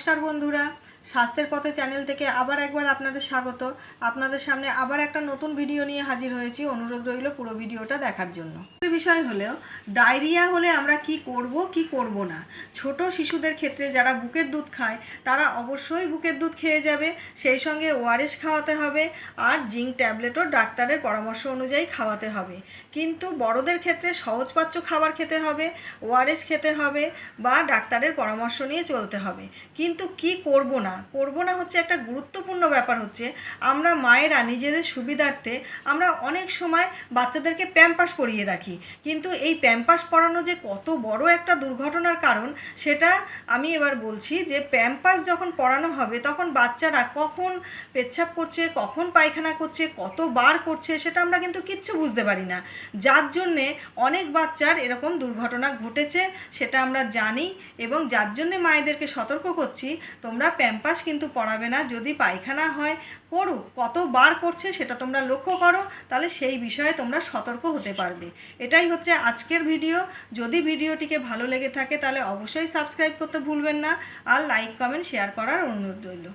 নমস্কার বন্ধুরা, স্বাস্থ্যের পথে চ্যানেল থেকে আবার একবার আপনাদের স্বাগত। আপনাদের সামনে আবার একটা নতুন ভিডিও নিয়ে হাজির হয়েছি। অনুরোধ রইল পুরো ভিডিওটা দেখার জন্য। বিষয় হলেও ডায়রিয়া হলে আমরা কি করব কি করব না। ছোট শিশুদের ক্ষেত্রে যারা বুকের দুধ খায় তারা অবশ্যই বুকের দুধ খেয়ে যাবে, সেই সঙ্গে ওআরএস খাওয়াতে হবে আর জিঙ্ক ট্যাবলেটও ডাক্তারের পরামর্শ অনুযায়ী খাওয়াতে হবে। কিন্তু বড়দের ক্ষেত্রে সহজপাচ্য খাবার খেতে হবে, ওআরএস খেতে হবে বা ডাক্তারের পরামর্শ নিয়ে চলতে হবে। কিন্তু কি করব না হচ্ছে একটা গুরুত্বপূর্ণ ব্যাপার। হচ্ছে আমরা মায়েরা নিজেদের সুবিধার্থে আমরা অনেক সময় বাচ্চাদেরকে প্যাম্পাস পরিয়ে রাখি, কিন্তু এই প্যাম্পাস পরানো যে কত বড় একটা দুর্ঘটনার কারণ সেটা আমি এবার বলছি। যে প্যাম্পাস যখন পরানো হবে তখন বাচ্চারা কখন পেচ্ছাপ করছে, কখন পায়খানা করছে, কতবার করছে সেটা আমরা কিন্তু কিচ্ছু বুঝতে পারি না, যার জন্যে অনেক বাচ্চার এরকম দুর্ঘটনা ঘটেছে সেটা আমরা জানি। এবং যার জন্যে মায়েদেরকে সতর্ক করছি, তোমরা প্যাম্পাস কিন্তু পরাবে না। যদি পায়খানা হয় করুক, কতবার করছে সেটা তোমরা লক্ষ্য করো, তাহলে সেই বিষয়ে তোমরা সতর্ক হতে পারবে। এটাই হচ্ছে আজকের ভিডিও। যদি ভিডিওটিকে ভালো লেগে থাকে তাহলে অবশ্যই সাবস্ক্রাইব করতে ভুলবেন না, আর লাইক কমেন্ট শেয়ার করার অনুরোধ রইল।